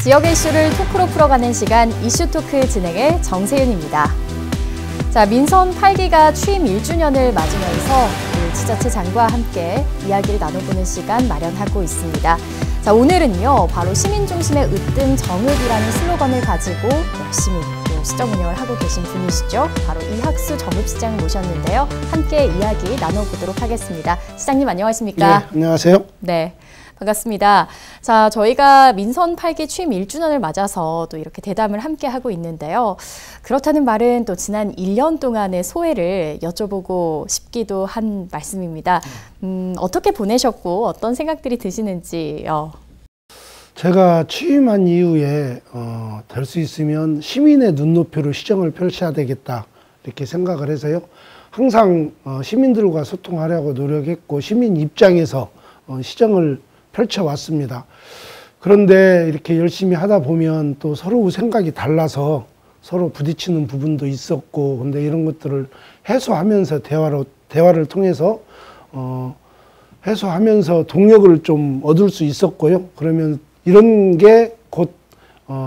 지역의 이슈를 토크로 풀어가는 시간 이슈토크 진행의 정세윤입니다. 자, 민선 8기가 취임 1주년을 맞으면서 지자체장과 함께 이야기를 나눠보는 시간 마련하고 있습니다. 자, 오늘은요, 바로 시민 중심의 으뜸 정읍이라는 슬로건을 가지고 열심히 또 시정 운영을 하고 계신 분이시죠. 바로 이학수 정읍시장 모셨는데요. 함께 이야기 나눠보도록 하겠습니다. 시장님 안녕하십니까? 네, 안녕하세요. 네. 반갑습니다. 자, 저희가 민선 8기 취임 1주년을 맞아서 또 이렇게 대담을 함께 하고 있는데요. 그렇다는 말은 또 지난 1년 동안의 소회를 여쭤보고 싶기도 한 말씀입니다. 어떻게 보내셨고 어떤 생각들이 드시는지요? 제가 취임한 이후에 될 수 있으면 시민의 눈높이로 시정을 펼쳐야 되겠다 이렇게 생각을 해서요. 항상 시민들과 소통하려고 노력했고 시민 입장에서 시정을 펼쳐왔습니다. 그런데 이렇게 열심히 하다 보면 또 서로 생각이 달라서 서로 부딪히는 부분도 있었고, 근데 이런 것들을 해소하면서 대화를 통해서 해소하면서 동력을 좀 얻을 수 있었고요. 그러면 이런 게 곧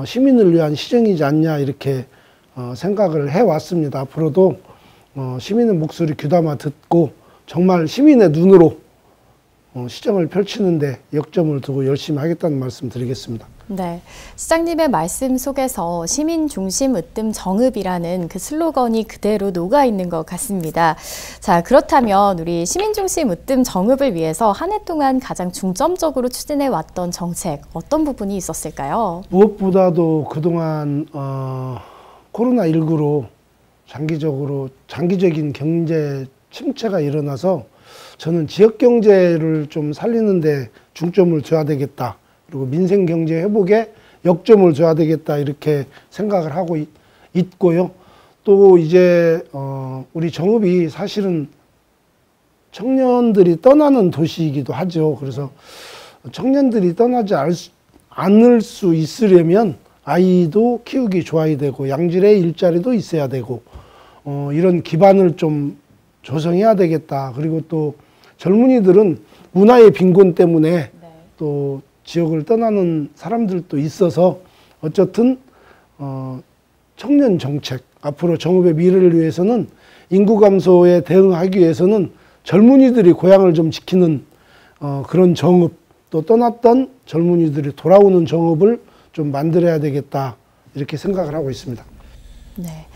시민을 위한 시정이지 않냐 이렇게 생각을 해왔습니다. 앞으로도 시민의 목소리 귀담아 듣고 정말 시민의 눈으로 시정을 펼치는데 역점을 두고 열심히 하겠다는 말씀 드리겠습니다. 네, 시장님의 말씀 속에서 시민 중심 으뜸 정읍이라는 그 슬로건이 그대로 녹아 있는 것 같습니다. 자, 그렇다면 우리 시민 중심 으뜸 정읍을 위해서 한 해 동안 가장 중점적으로 추진해 왔던 정책 어떤 부분이 있었을까요? 무엇보다도 그동안 코로나19로 장기적인 경제 침체가 일어나서 저는 지역 경제를 좀 살리는데 중점을 둬야 되겠다. 그리고 민생 경제 회복에 역점을 둬야 되겠다. 이렇게 생각을 하고 있고요. 또 이제 우리 정읍이 사실은 청년들이 떠나는 도시이기도 하죠. 그래서 청년들이 떠나지 않을 수 있으려면 아이도 키우기 좋아야 되고 양질의 일자리도 있어야 되고 이런 기반을 좀 조성해야 되겠다. 그리고 또 젊은이들은 문화의 빈곤 때문에 또 지역을 떠나는 사람들도 있어서 어쨌든 청년 정책, 앞으로 정읍의 미래를 위해서는 인구 감소에 대응하기 위해서는 젊은이들이 고향을 좀 지키는 그런 정읍, 또 떠났던 젊은이들이 돌아오는 정읍을 좀 만들어야 되겠다 이렇게 생각을 하고 있습니다. 네.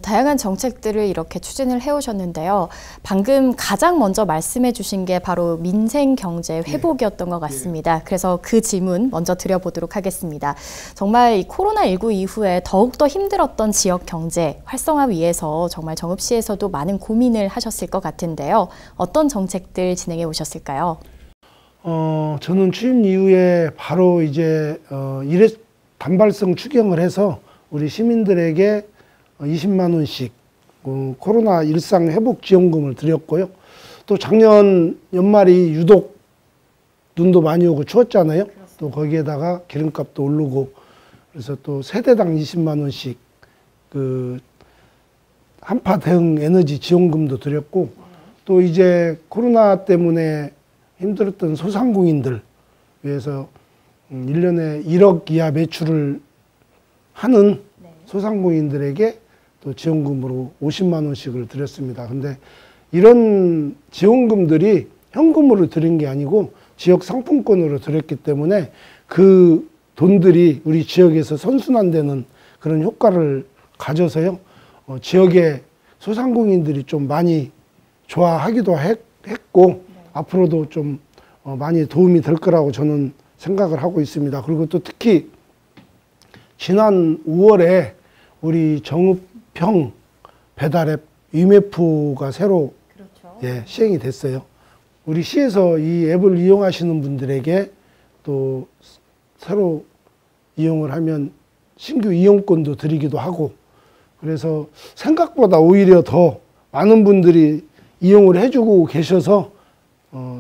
다양한 정책들을 이렇게 추진을 해오셨는데요. 방금 가장 먼저 말씀해 주신 게 바로 민생 경제 회복이었던 것 같습니다. 그래서 그 질문 먼저 드려보도록 하겠습니다. 정말 이 코로나19 이후에 더욱더 힘들었던 지역 경제 활성화 위해서 정말 정읍시에서도 많은 고민을 하셨을 것 같은데요. 어떤 정책들 진행해 오셨을까요? 저는 취임 이후에 바로 이제 일회 단발성 추경을 해서 우리 시민들에게 20만 원씩 코로나 일상 회복 지원금을 드렸고요. 또 작년 연말이 유독 눈도 많이 오고 추웠잖아요. 또 거기에다가 기름값도 오르고 그래서 또 세대당 20만 원씩 그 한파 대응 에너지 지원금도 드렸고 또 이제 코로나 때문에 힘들었던 소상공인들 위해서 1년에 1억 이하 매출을 하는 소상공인들에게 또 지원금으로 50만 원씩을 드렸습니다. 근데 이런 지원금들이 현금으로 드린 게 아니고 지역 상품권으로 드렸기 때문에 그 돈들이 우리 지역에서 선순환되는 그런 효과를 가져서요. 지역의 소상공인들이 좀 많이 좋아하기도 했고 앞으로도 좀 많이 도움이 될 거라고 저는 생각을 하고 있습니다. 그리고 또 특히 지난 5월에 우리 정읍평 배달앱 위메프가 새로 시행이 됐어요. 우리 시에서 이 앱을 이용하시는 분들에게 또 새로 이용을 하면 신규 이용권도 드리기도 하고 그래서 생각보다 오히려 더 많은 분들이 이용을 해주고 계셔서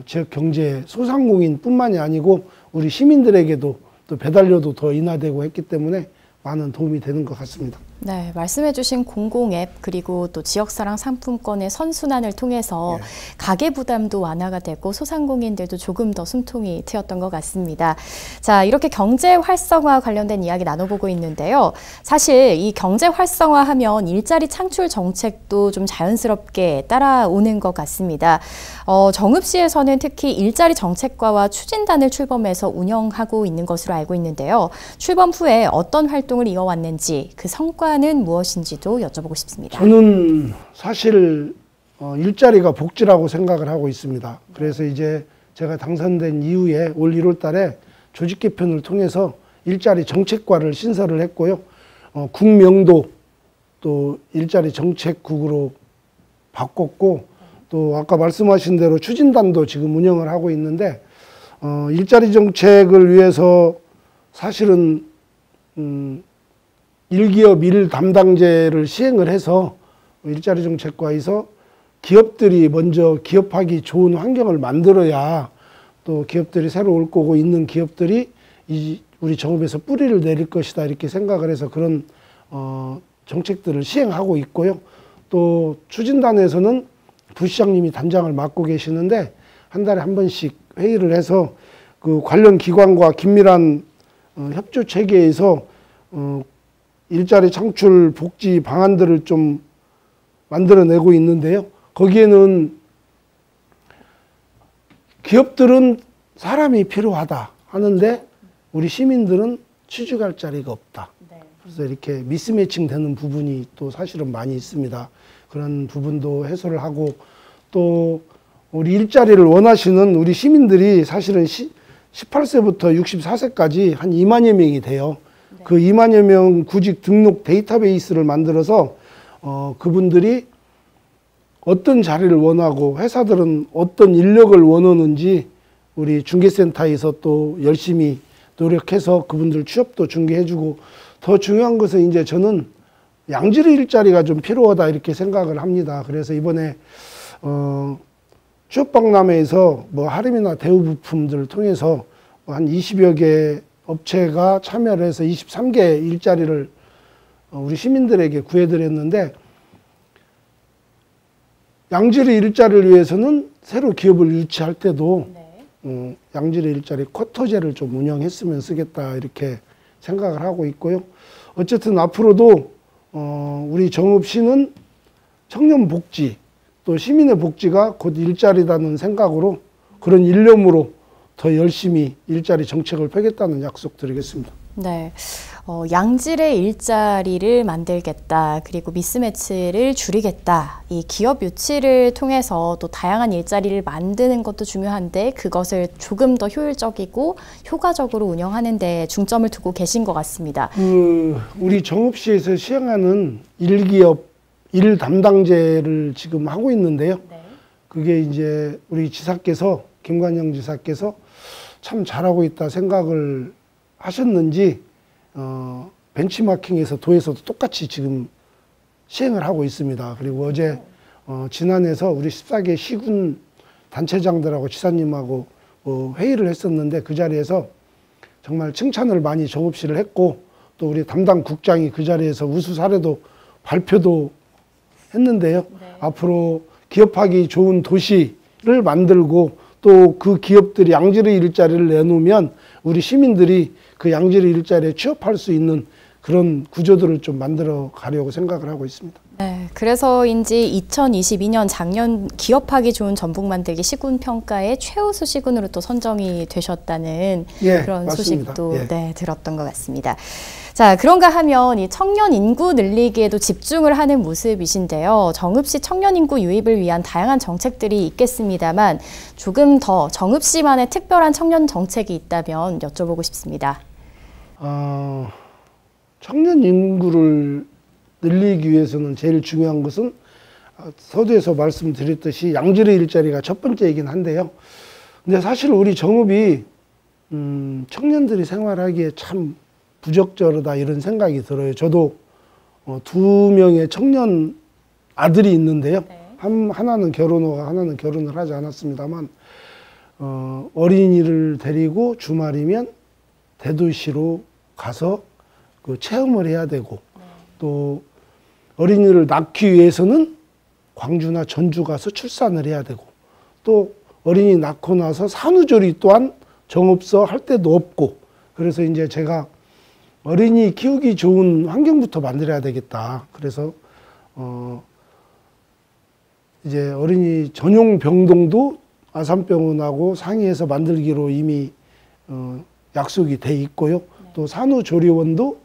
지역 경제 소상공인 뿐만이 아니고 우리 시민들에게도 또 배달료도 더 인하되고 했기 때문에 많은 도움이 되는 것 같습니다. 네, 말씀해주신 공공앱 그리고 또 지역사랑 상품권의 선순환을 통해서 예. 가계 부담도 완화가 되고 소상공인들도 조금 더 숨통이 트였던 것 같습니다. 자, 이렇게 경제 활성화 관련된 이야기 나눠보고 있는데요. 사실 이 경제 활성화하면 일자리 창출 정책도 좀 자연스럽게 따라오는 것 같습니다. 정읍시에서는 특히 일자리 정책과와 추진단을 출범해서 운영하고 있는 것으로 알고 있는데요. 출범 후에 어떤 활동을 이어왔는지 그 성과는 무엇인지도 여쭤보고 싶습니다. 저는 사실 일자리가 복지라고 생각을 하고 있습니다. 그래서 이제 제가 당선된 이후에 올 1월 달에 조직 개편을 통해서 일자리 정책과를 신설을 했고요. 국명도 또 일자리 정책국으로 바꿨고, 또 아까 말씀하신 대로 추진단도 지금 운영을 하고 있는데, 일자리 정책을 위해서 사실은 일기업 일 담당제를 시행을 해서 일자리 정책과에서 기업들이 먼저 기업하기 좋은 환경을 만들어야 또 기업들이 새로 올 거고 있는 기업들이 우리 정읍에서 뿌리를 내릴 것이다, 이렇게 생각을 해서 그런 정책들을 시행하고 있고요. 또 추진단에서는 부시장님이 단장을 맡고 계시는데 한 달에 한 번씩 회의를 해서 그 관련 기관과 긴밀한 협조 체계에서 일자리 창출 복지 방안들을 좀 만들어내고 있는데요. 거기에는 기업들은 사람이 필요하다 하는데 우리 시민들은 취직할 자리가 없다. 그래서 이렇게 미스매칭 되는 부분이 또 사실은 많이 있습니다. 그런 부분도 해소를 하고, 또 우리 일자리를 원하시는 우리 시민들이 사실은 18세부터 64세까지 한 2만여 명이 돼요. 네. 그 2만여 명 구직 등록 데이터베이스를 만들어서 그분들이 어떤 자리를 원하고 회사들은 어떤 인력을 원하는지 우리 중개센터에서 또 열심히 노력해서 그분들 취업도 중개해주고, 더 중요한 것은 이제 저는 양질의 일자리가 좀 필요하다, 이렇게 생각을 합니다. 그래서 이번에 취업박람회에서 뭐 할인이나 대우부품들을 통해서 한 20여 개 업체가 참여를 해서 23개 일자리를 우리 시민들에게 구해드렸는데, 양질의 일자리를 위해서는 새로 기업을 유치할 때도 양질의 일자리 쿼터제를 좀 운영했으면 쓰겠다, 이렇게 생각을 하고 있고요. 어쨌든 앞으로도 우리 정읍시는 청년 복지, 또 시민의 복지가 곧 일자리라는 생각으로, 그런 일념으로 더 열심히 일자리 정책을 펴겠다는 약속 드리겠습니다. 네, 양질의 일자리를 만들겠다, 그리고 미스매치를 줄이겠다. 이 기업 유치를 통해서 또 다양한 일자리를 만드는 것도 중요한데 그것을 조금 더 효율적이고 효과적으로 운영하는 데 중점을 두고 계신 것 같습니다. 우리 정읍시에서 시행하는 일기업 일 담당제를 지금 하고 있는데요. 네. 그게 이제 우리 지사께서, 김관영 지사께서 참 잘하고 있다 생각을 하셨는지 벤치마킹에서 도에서도 똑같이 지금 시행을 하고 있습니다. 그리고 어제 진안에서 우리 14개 시군 단체장들하고 지사님하고 회의를 했었는데, 그 자리에서 정말 칭찬을 많이 정읍시를 했고, 또 우리 담당 국장이 그 자리에서 우수 사례도 발표도 했는데요. 네. 앞으로 기업하기 좋은 도시를 만들고, 또 그 기업들이 양질의 일자리를 내놓으면 우리 시민들이 그 양질의 일자리에 취업할 수 있는 그런 구조들을 좀 만들어 가려고 생각을 하고 있습니다. 네, 그래서인지 2022년 작년 기업하기 좋은 전북 만들기 시군 평가의 최우수 시군으로 또 선정이 되셨다는 그런 맞습니다. 소식도 네, 들었던 것 같습니다. 자, 그런가 하면 이 청년 인구 늘리기에도 집중을 하는 모습이신데요. 정읍시 청년 인구 유입을 위한 다양한 정책들이 있겠습니다만 조금 더 정읍시만의 특별한 청년 정책이 있다면 여쭤보고 싶습니다. 청년 인구를 늘리기 위해서는 제일 중요한 것은 서두에서 말씀드렸듯이 양질의 일자리가 첫 번째이긴 한데요. 근데 사실 우리 정읍이 청년들이 생활하기에 참 부적절하다, 이런 생각이 들어요. 저도 2명의 청년 아들이 있는데요. 네. 하나는 결혼하고 하나는 결혼을 하지 않았습니다만 어린이를 데리고 주말이면 대도시로 가서 그 체험을 해야 되고, 또 어린이를 낳기 위해서는 광주나 전주 가서 출산을 해야 되고, 또 어린이 낳고 나서 산후조리 또한 정읍서 할 데도 없고, 그래서 이제 제가 어린이 키우기 좋은 환경부터 만들어야 되겠다. 그래서 이제 어린이 전용 병동도 아산병원하고 상의해서 만들기로 이미 약속이 돼 있고요. 또 산후조리원도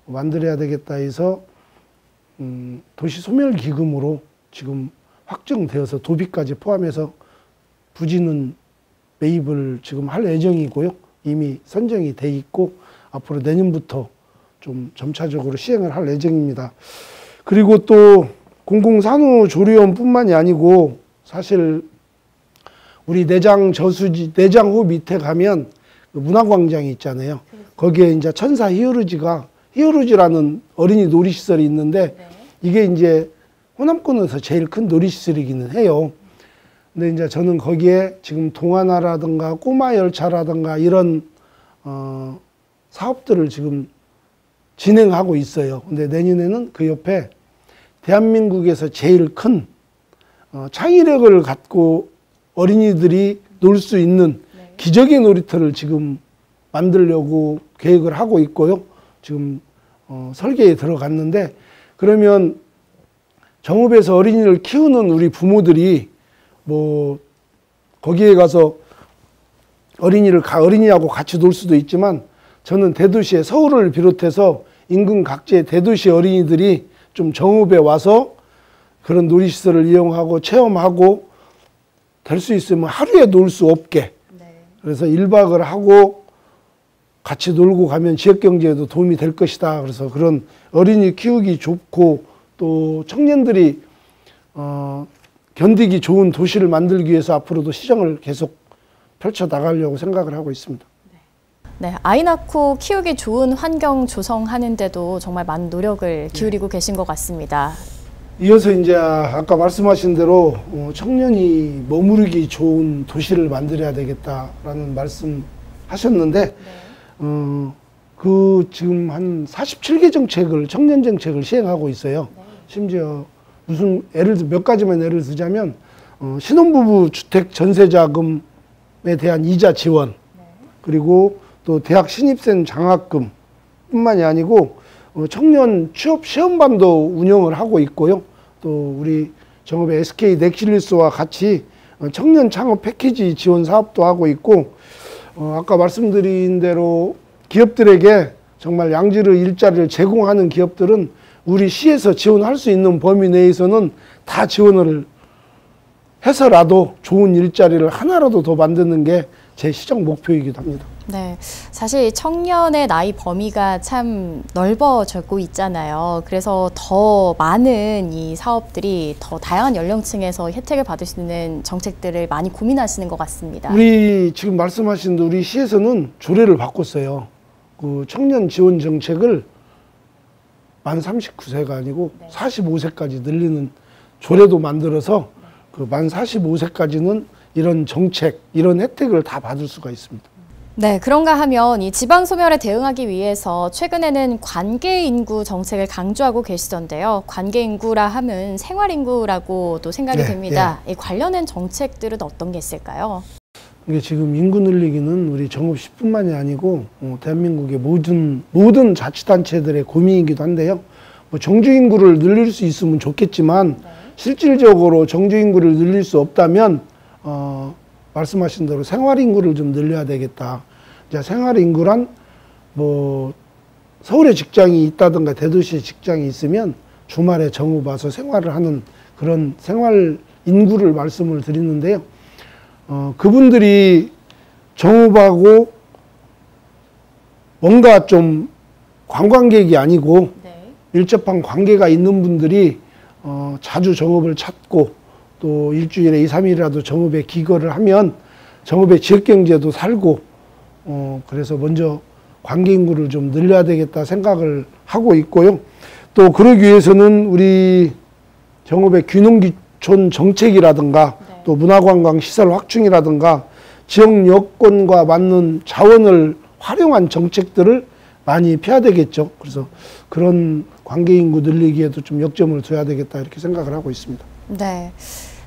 만들어야 되겠다 해서 도시소멸기금으로 지금 확정되어서 도비까지 포함해서 부지는 매입을 지금 할 예정이고요. 이미 선정이 돼 있고 앞으로 내년부터 좀 점차적으로 시행을 할 예정입니다. 그리고 또 공공산후조리원뿐만이 아니고 사실 우리 내장 저수지, 내장호 밑에 가면 문화광장이 있잖아요. 거기에 이제 천사 히어로즈라는 어린이 놀이시설이 있는데 이게 이제 호남권에서 제일 큰 놀이시설이기는 해요. 근데 이제 저는 거기에 지금 동화나라든가 꼬마 열차라든가 이런 사업들을 지금 진행하고 있어요. 근데 내년에는 그 옆에 대한민국에서 제일 큰 창의력을 갖고 어린이들이 놀 수 있는 기적의 놀이터를 지금 만들려고 계획을 하고 있고요. 지금 설계에 들어갔는데, 그러면 정읍에서 어린이를 키우는 우리 부모들이 뭐 거기에 가서 어린이하고 같이 놀 수도 있지만, 저는 대도시에 서울을 비롯해서 인근 각지의 대도시 어린이들이 좀 정읍에 와서 그런 놀이시설을 이용하고 체험하고 될 수 있으면 하루에 놀 수 없게, 그래서 1박을 하고 같이 놀고 가면 지역경제에도 도움이 될 것이다. 그래서 그런 어린이 키우기 좋고 또 청년들이 견디기 좋은 도시를 만들기 위해서 앞으로도 시정을 계속 펼쳐나가려고 생각을 하고 있습니다. 네, 아이 낳고 키우기 좋은 환경 조성하는데도 정말 많은 노력을 기울이고 계신 것 같습니다. 이어서 이제 아까 말씀하신 대로 청년이 머무르기 좋은 도시를 만들어야 되겠다라는 말씀 하셨는데, 그 지금 한 47개 청년 정책을 시행하고 있어요. 심지어 몇 가지만 예를 들자면, 신혼부부 주택 전세자금에 대한 이자 지원, 그리고 또 대학 신입생 장학금 뿐만이 아니고 청년 취업 시험반도 운영을 하고 있고요. 또 우리 정읍의 SK 넥실리스와 같이 청년 창업 패키지 지원 사업도 하고 있고, 아까 말씀드린 대로 기업들에게 정말 양질의 일자리를 제공하는 기업들은 우리 시에서 지원할 수 있는 범위 내에서는 다 지원을 해서라도 좋은 일자리를 하나라도 더 만드는 게 제 시정 목표이기도 합니다. 네, 사실 청년의 나이 범위가 참 넓어지고 있잖아요. 그래서 더 많은 이 사업들이 더 다양한 연령층에서 혜택을 받을 수 있는 정책들을 많이 고민하시는 것 같습니다. 우리 지금 말씀하신 우리 시에서는 조례를 바꿨어요. 그 청년 지원 정책을 만 39세가 아니고 45세까지 늘리는 조례도 만들어서 그 만 45세까지는 이런 정책, 이런 혜택을 다 받을 수가 있습니다. 네, 그런가 하면 이 지방 소멸에 대응하기 위해서 최근에는 관계 인구 정책을 강조하고 계시던데요. 관계 인구라 하면 생활 인구라고 또 생각이 됩니다. 이 관련된 정책들은 어떤 게 있을까요? 이게 지금 인구 늘리기는 우리 정읍시뿐만이 아니고 대한민국의 모든 자치단체들의 고민이기도 한데요. 뭐 정주 인구를 늘릴 수 있으면 좋겠지만 실질적으로 정주 인구를 늘릴 수 없다면 말씀하신 대로 생활 인구를 좀 늘려야 되겠다. 이제 생활 인구란 뭐 서울에 직장이 있다든가 대도시에 직장이 있으면 주말에 정읍 와서 생활을 하는 그런 생활 인구를 말씀을 드리는데요. 그분들이 정읍하고 뭔가 좀 관광객이 아니고 밀접한 관계가 있는 분들이 자주 정읍을 찾고 또 일주일에 2, 3일이라도 정읍에 기거를 하면 정읍의 지역경제도 살고 그래서 먼저 관계 인구를 좀 늘려야 되겠다 생각을 하고 있고요. 또 그러기 위해서는 우리 정읍의 귀농귀촌 정책이라든가 또 문화관광 시설 확충이라든가 지역 여건과 맞는 자원을 활용한 정책들을 많이 펴야 되겠죠. 그래서 그런 관계 인구 늘리기에도 좀 역점을 둬야 되겠다 이렇게 생각을 하고 있습니다. 네.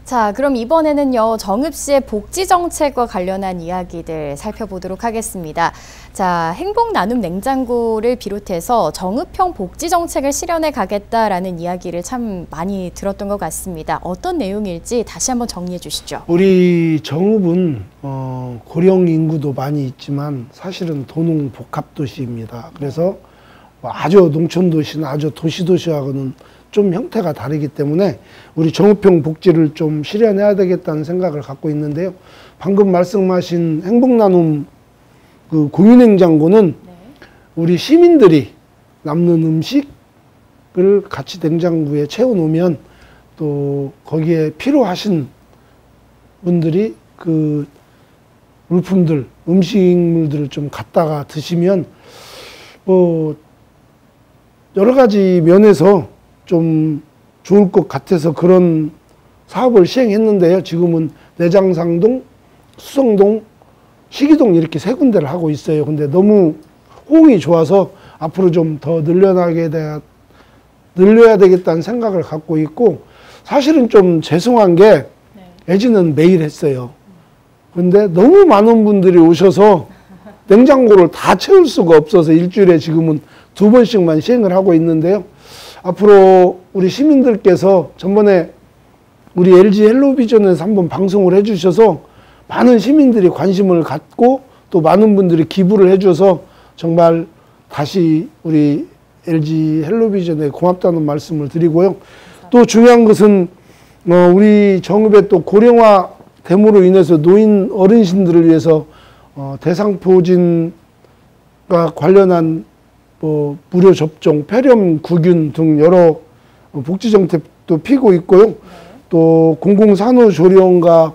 자, 그럼 이번에는요, 정읍 시의 복지 정책과 관련한 이야기들 살펴보도록 하겠습니다. 자, 행복 나눔 냉장고를 비롯해서 정읍형 복지 정책을 실현해 가겠다라는 이야기를 참 많이 들었던 것 같습니다. 어떤 내용일지 다시 한번 정리해 주시죠. 우리 정읍은 고령 인구도 많이 있지만 사실은 도농 복합 도시입니다. 그래서 아주 농촌 도시나 아주 도시 도시하고는 좀 형태가 다르기 때문에 우리 정읍형 복지를 좀 실현해야 되겠다는 생각을 갖고 있는데요. 방금 말씀하신 행복나눔 그 공유냉장고는 우리 시민들이 남는 음식을 같이 냉장고에 채워놓으면 또 거기에 필요하신 분들이 그 물품들, 음식물들을 좀 갖다가 드시면 뭐 여러 가지 면에서 좀 좋을 것 같아서 그런 사업을 시행했는데요. 지금은 내장상동, 수성동, 시기동 이렇게 세 군데를 하고 있어요. 근데 너무 호응이 좋아서 앞으로 좀 더 늘려야 되겠다는 생각을 갖고 있고, 사실은 좀 죄송한 게 예지는 매일 했어요. 근데 너무 많은 분들이 오셔서 냉장고를 다 채울 수가 없어서 일주일에 지금은 2번씩만 시행을 하고 있는데요. 앞으로 우리 시민들께서 전번에 우리 LG 헬로비전에서 한번 방송을 해주셔서 많은 시민들이 관심을 갖고 또 많은 분들이 기부를 해줘서 정말 다시 우리 LG 헬로비전에 고맙다는 말씀을 드리고요. 또 중요한 것은 우리 정읍의 또 고령화 됨으로 인해서 노인 어르신들을 위해서 대상포진과 관련한 무료 접종, 폐렴 구균 등 여러 복지 정책도 피고 있고요. 또 공공산후조리원과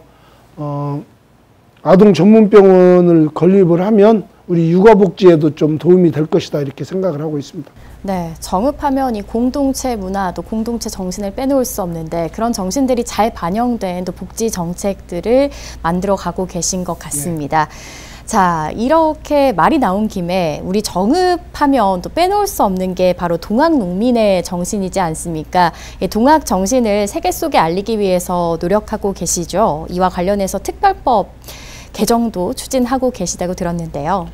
아동 전문병원을 건립을 하면 우리 육아복지에도 좀 도움이 될 것이다 이렇게 생각을 하고 있습니다. 네, 정읍하면 이 공동체 문화 또 공동체 정신을 빼놓을 수 없는데 그런 정신들이 잘 반영된 또 복지 정책들을 만들어 가고 계신 것 같습니다. 자, 이렇게 말이 나온 김에 우리 정읍하면 또 빼놓을 수 없는 게 바로 동학농민의 정신이지 않습니까? 이 동학 정신을 세계 속에 알리기 위해서 노력하고 계시죠. 이와 관련해서 특별법 개정도 추진하고 계시다고 들었는데요.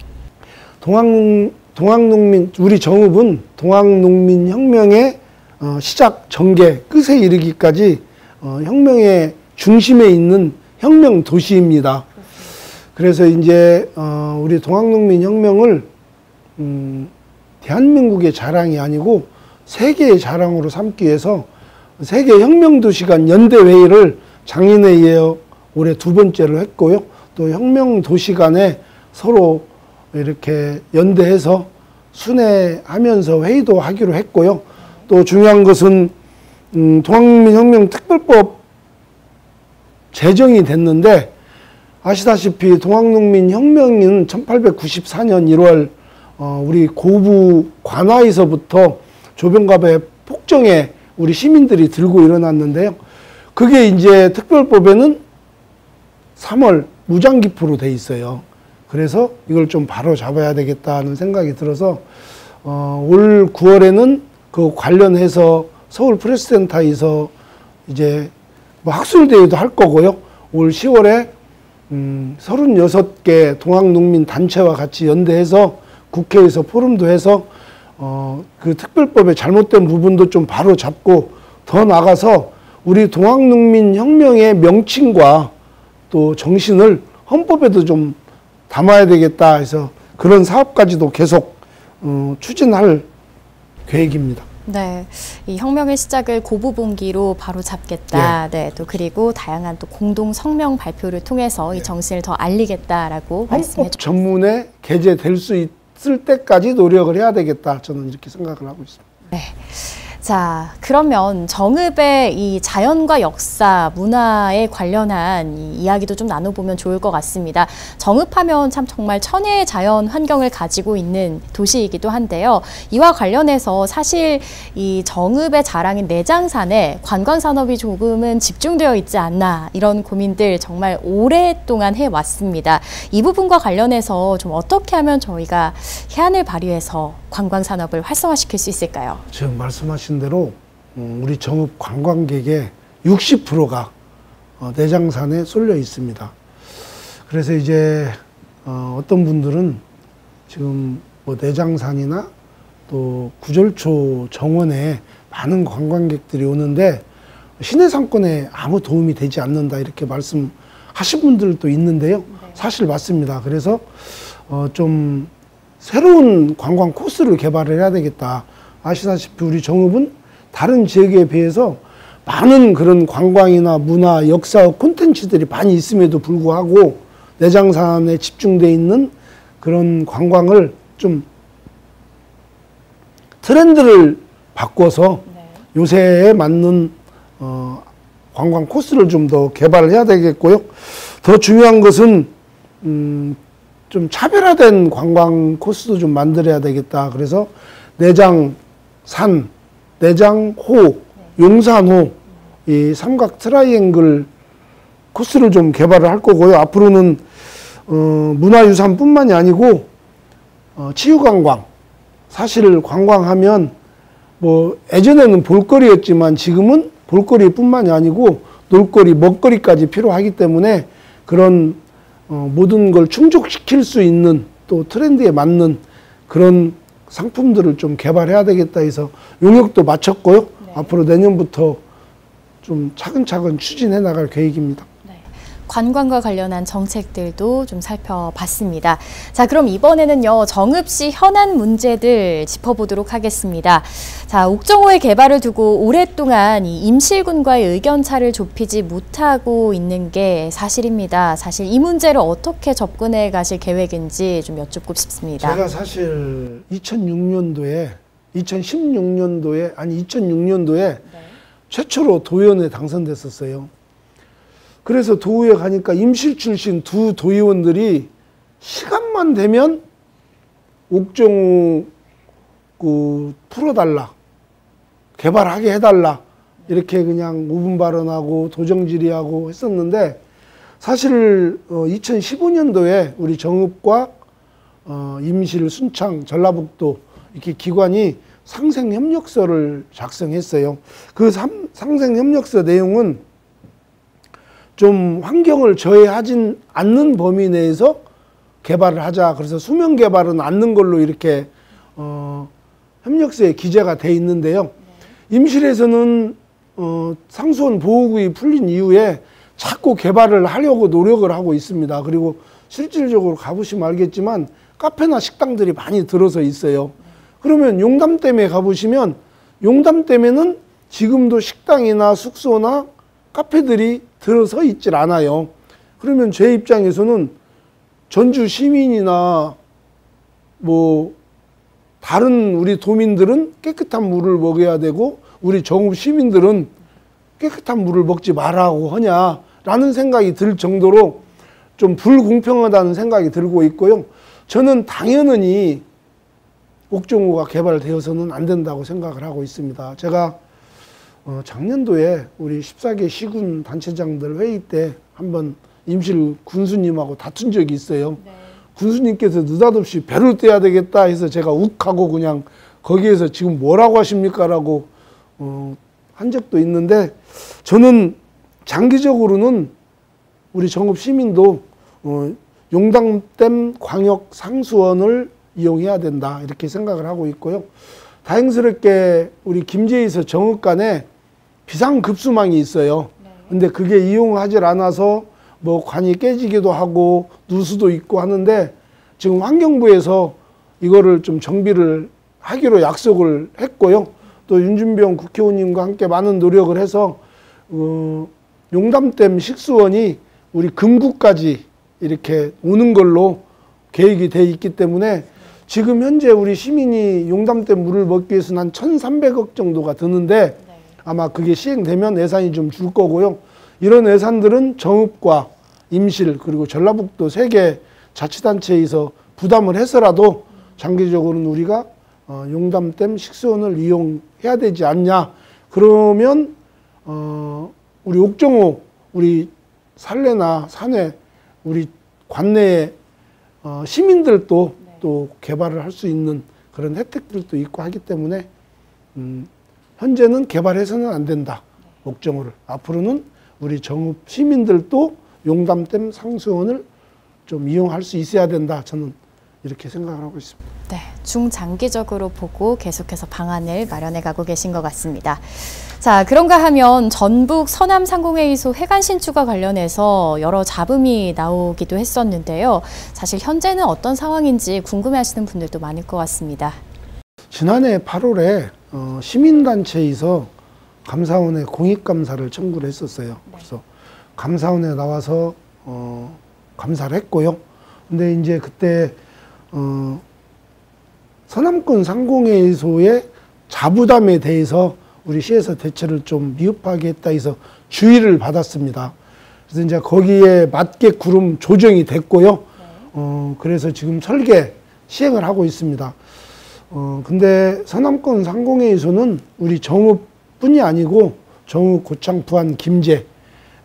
동학농민, 우리 정읍은 동학농민 혁명의 시작 전개, 끝에 이르기까지 혁명의 중심에 있는 혁명 도시입니다. 그래서 이제 우리 동학농민 혁명을 대한민국의 자랑이 아니고 세계의 자랑으로 삼기 위해서 세계 혁명도시간 연대회의를 장인회의에 올해 2번째로 했고요. 또 혁명도시간에 서로 이렇게 연대해서 순회하면서 회의도 하기로 했고요. 또 중요한 것은 동학농민 혁명 특별법 제정이 됐는데, 아시다시피 동학농민 혁명은 1894년 1월 우리 고부 관화에서부터 조병갑의 폭정에 우리 시민들이 들고 일어났는데요. 그게 이제 특별법에는 3월 무장기포로 돼 있어요. 그래서 이걸 좀 바로 잡아야 되겠다는 생각이 들어서 올 9월에는 그 관련해서 서울 프레스센터에서 이제 뭐 학술대회도 할 거고요. 올 10월에 36개 동학농민 단체와 같이 연대해서 국회에서 포럼도 해서 그 특별법의 잘못된 부분도 좀 바로 잡고 더 나가서 우리 동학농민 혁명의 명칭과 또 정신을 헌법에도 좀 담아야 되겠다 해서 그런 사업까지도 계속 추진할 계획입니다. 네, 이 혁명의 시작을 고부봉기로 바로 잡겠다. 네, 또 그리고 다양한 또 공동 성명 발표를 통해서 이 정신을 더 알리겠다라고 말씀해 주셨습니다. 전문에 게재될 수 있을 때까지 노력을 해야 되겠다. 저는 이렇게 생각을 하고 있습니다. 네. 자, 그러면 정읍의 이 자연과 역사, 문화에 관련한 이 이야기도 좀 나눠보면 좋을 것 같습니다. 정읍하면 참 정말 천혜의 자연 환경을 가지고 있는 도시이기도 한데요. 이와 관련해서 사실 이 정읍의 자랑인 내장산에 관광산업이 조금은 집중되어 있지 않나 이런 고민들 정말 오랫동안 해왔습니다. 이 부분과 관련해서 좀 어떻게 하면 저희가 해안을 발휘해서 관광산업을 활성화시킬 수 있을까요? 지금 말씀하신 대로 우리 정읍 관광객의 60%가 내장산에 쏠려 있습니다. 그래서 이제 어떤 분들은 지금 뭐 내장산이나 또 구절초 정원에 많은 관광객들이 오는데 시내 상권에 아무 도움이 되지 않는다 이렇게 말씀하신 분들도 있는데요. 네. 사실 맞습니다. 그래서 좀 새로운 관광 코스를 개발을 해야 되겠다. 아시다시피 우리 정읍은 다른 지역에 비해서 많은 그런 관광이나 문화, 역사, 콘텐츠들이 많이 있음에도 불구하고 내장산에 집중되어 있는 그런 관광을 좀 트렌드를 바꿔서 요새에 맞는 관광 코스를 좀 더 개발을 해야 되겠고요. 더 중요한 것은 좀 차별화된 관광 코스도 좀 만들어야 되겠다. 그래서 내장산, 내장호, 용산호 이 삼각 트라이앵글 코스를 좀 개발을 할 거고요. 앞으로는 문화유산뿐만이 아니고 치유관광. 사실 관광하면 뭐 예전에는 볼거리였지만 지금은 볼거리뿐만이 아니고 놀거리, 먹거리까지 필요하기 때문에 그런 모든 걸 충족시킬 수 있는 또 트렌드에 맞는 그런 상품들을 좀 개발해야 되겠다 해서 용역도 마쳤고요. 네. 앞으로 내년부터 좀 차근차근 추진해 나갈 계획입니다. 네. 관광과 관련한 정책들도 좀 살펴봤습니다. 자, 그럼 이번에는요, 정읍시 현안 문제들 짚어보도록 하겠습니다. 자, 옥정호의 개발을 두고 오랫동안 이 임실군과의 의견차를 좁히지 못하고 있는 게 사실입니다. 사실 이 문제를 어떻게 접근해 가실 계획인지 좀 여쭙고 싶습니다. 제가 사실 2016년도에 네. 최초로 도의원에 당선됐었어요. 그래서 도의회 가니까 임실 출신 두 도의원들이 시간만 되면 옥정호 풀어달라, 개발하게 해달라 이렇게 그냥 우분 발언하고 도정질의하고 했었는데 사실 2015년도에 우리 정읍과 임실, 순창, 전라북도 이렇게 기관이 상생협력서를 작성했어요. 그 상생협력서 내용은 좀 환경을 저해하진 않는 범위 내에서 개발을 하자. 그래서 수면 개발은 않는 걸로 이렇게 협력서에 기재가 돼 있는데요. 임실에서는 상수원 보호구역이 풀린 이후에 자꾸 개발을 하려고 노력을 하고 있습니다. 그리고 실질적으로 가보시면 알겠지만 카페나 식당들이 많이 들어서 있어요. 그러면 용담댐에 가보시면 용담댐에는 지금도 식당이나 숙소나 카페들이 들어서 있질 않아요. 그러면 제 입장에서는 전주 시민이나 뭐 다른 우리 도민들은 깨끗한 물을 먹여야 되고 우리 정읍 시민들은 깨끗한 물을 먹지 말라고 하냐라는 생각이 들 정도로 좀 불공평하다는 생각이 들고 있고요. 저는 당연히 옥정호가 개발되어서는 안 된다고 생각을 하고 있습니다. 제가 작년도에 우리 14개 시군 단체장들 회의 때 한번 임실 군수님하고 다툰 적이 있어요. 네. 군수님께서 느닷없이 배를 떼야 되겠다 해서 제가 욱하고 그냥 거기에서 지금 뭐라고 하십니까? 라고 한 적도 있는데 저는 장기적으로는 우리 정읍 시민도 용담댐 광역 상수원을 이용해야 된다 이렇게 생각을 하고 있고요. 다행스럽게 우리 김제에서 정읍 간에 비상급수망이 있어요. 근데 그게 이용하지 않아서 뭐 관이 깨지기도 하고 누수도 있고 하는데 지금 환경부에서 이거를 좀 정비를 하기로 약속을 했고요. 또 윤준병 국회의원님과 함께 많은 노력을 해서 용담댐 식수원이 우리 금구까지 이렇게 오는 걸로 계획이 돼 있기 때문에 지금 현재 우리 시민이 용담댐 물을 먹기 위해서는 한 1,300억 정도가 드는데 아마 그게 시행되면 예산이 좀 줄 거고요. 이런 예산들은 정읍과 임실 그리고 전라북도 3개 자치단체에서 부담을 해서라도 장기적으로는 우리가 용담댐 식수원을 이용해야 되지 않냐. 그러면 우리 옥정호, 우리 산례나 산회, 우리 관내의 시민들도 또 개발을 할 수 있는 그런 혜택들도 있고 하기 때문에 현재는 개발해서는 안 된다. 옥정호를. 앞으로는 우리 정읍 시민들도 용담댐 상수원을 좀 이용할 수 있어야 된다. 저는 이렇게 생각을 하고 있습니다. 네, 중장기적으로 보고 계속해서 방안을 마련해 가고 계신 것 같습니다. 자, 그런가 하면 전북 서남 상공회의소 해관 신축과 관련해서 여러 잡음이 나오기도 했었는데요. 사실 현재는 어떤 상황인지 궁금해하시는 분들도 많을 것 같습니다. 지난해 8월에 시민단체에서 감사원에 공익감사를 청구를 했었어요. 그래서 감사원에 나와서 감사를 했고요. 근데 이제 그때 서남권 상공회의소의 자부담에 대해서 우리 시에서 대처를 좀 미흡하게 했다 해서 주의를 받았습니다. 그래서 이제 거기에 맞게 구름 조정이 됐고요. 그래서 지금 설계 시행을 하고 있습니다. 근데 서남권 상공회의소는 우리 정읍뿐이 아니고 정읍, 고창, 부안, 김제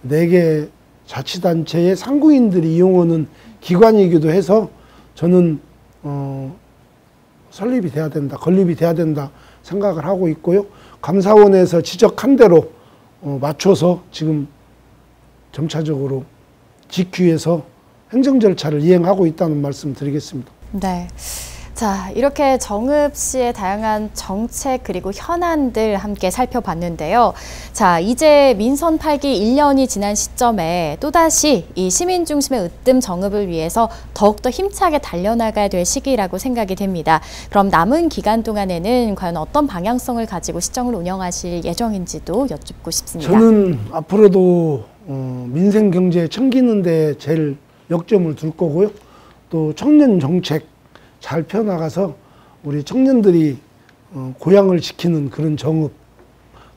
4개 자치단체의 상공인들이 이용하는 기관이기도 해서 저는 설립이 돼야 된다, 건립이 돼야 된다 생각을 하고 있고요. 감사원에서 지적한 대로 맞춰서 지금 점차적으로 직후에서 행정 절차를 이행하고 있다는 말씀 드리겠습니다. 네. 자, 이렇게 정읍시의 다양한 정책 그리고 현안들 함께 살펴봤는데요. 자, 이제 민선 8기 1년이 지난 시점에 또다시 이 시민 중심의 으뜸 정읍을 위해서 더욱더 힘차게 달려나가야 될 시기라고 생각이 됩니다. 그럼 남은 기간 동안에는 과연 어떤 방향성을 가지고 시정을 운영하실 예정인지도 여쭙고 싶습니다. 저는 앞으로도 민생 경제에 챙기는 데 제일 역점을 둘 거고요. 또 청년 정책 잘 펴나가서 우리 청년들이 고향을 지키는 그런 정읍,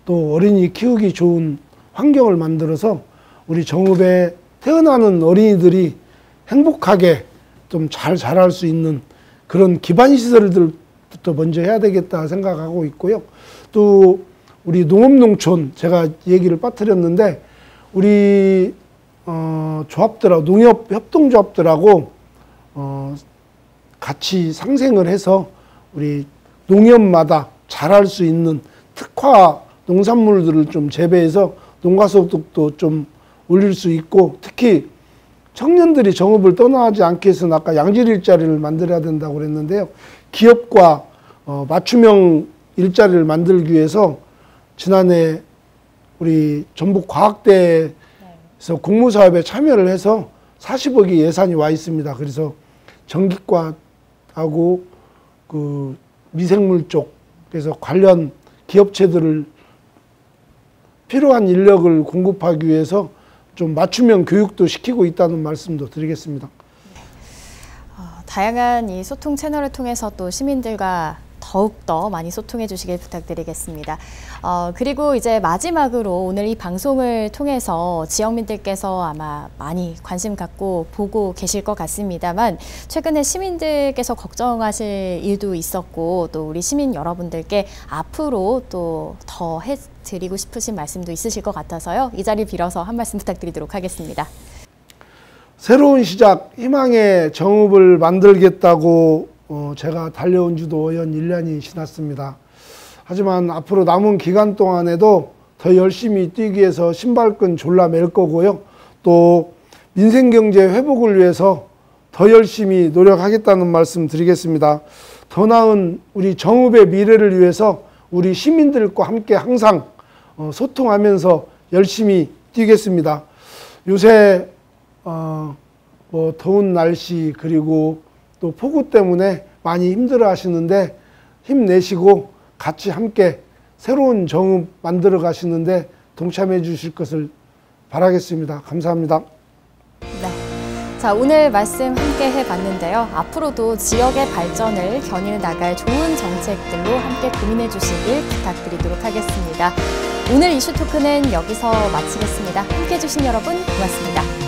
또 어린이 키우기 좋은 환경을 만들어서 우리 정읍에 태어나는 어린이들이 행복하게 좀 잘 자랄 수 있는 그런 기반 시설들부터 먼저 해야 되겠다 생각하고 있고요. 또 우리 농업농촌 제가 얘기를 빠뜨렸는데 우리 조합들하고 농협협동조합들하고 같이 상생을 해서 우리 농협마다 자랄 수 있는 특화 농산물들을 좀 재배해서 농가소득도 좀 올릴 수 있고, 특히 청년들이 정읍을 떠나지 않게 해서는 아까 양질 일자리를 만들어야 된다고 그랬는데요. 기업과 맞춤형 일자리를 만들기 위해서 지난해 우리 전북과학대에서 공모사업에 참여를 해서 40억의 예산이 와 있습니다. 그래서 전기과하고 그 미생물 쪽에서 관련 기업체들을 필요한 인력을 공급하기 위해서 좀 맞춤형 교육도 시키고 있다는 말씀도 드리겠습니다. 다양한 이 소통 채널을 통해서 또 시민들과 더욱더 많이 소통해 주시길 부탁드리겠습니다. 그리고 이제 마지막으로 오늘 이 방송을 통해서 지역민들께서 아마 많이 관심 갖고 보고 계실 것 같습니다만, 최근에 시민들께서 걱정하실 일도 있었고 또 우리 시민 여러분들께 앞으로 또 더 해드리고 싶으신 말씀도 있으실 것 같아서요. 이 자리 빌어서 한 말씀 부탁드리도록 하겠습니다. 새로운 시작, 희망의 정읍을 만들겠다고 제가 달려온 지도 1년이 지났습니다. 하지만 앞으로 남은 기간 동안에도 더 열심히 뛰기 위해서 신발끈 졸라 맬 거고요. 또 민생경제 회복을 위해서 더 열심히 노력하겠다는 말씀 드리겠습니다. 더 나은 우리 정읍의 미래를 위해서 우리 시민들과 함께 항상 소통하면서 열심히 뛰겠습니다. 요새 뭐 더운 날씨 그리고 또 폭우 때문에 많이 힘들어 하시는데 힘내시고 같이 함께 새로운 정읍 만들어 가시는데 동참해 주실 것을 바라겠습니다. 감사합니다. 네. 자, 오늘 말씀 함께 해봤는데요. 앞으로도 지역의 발전을 견인해 나갈 좋은 정책들로 함께 고민해 주시길 부탁드리도록 하겠습니다. 오늘 이슈토크는 여기서 마치겠습니다. 함께 해주신 여러분 고맙습니다.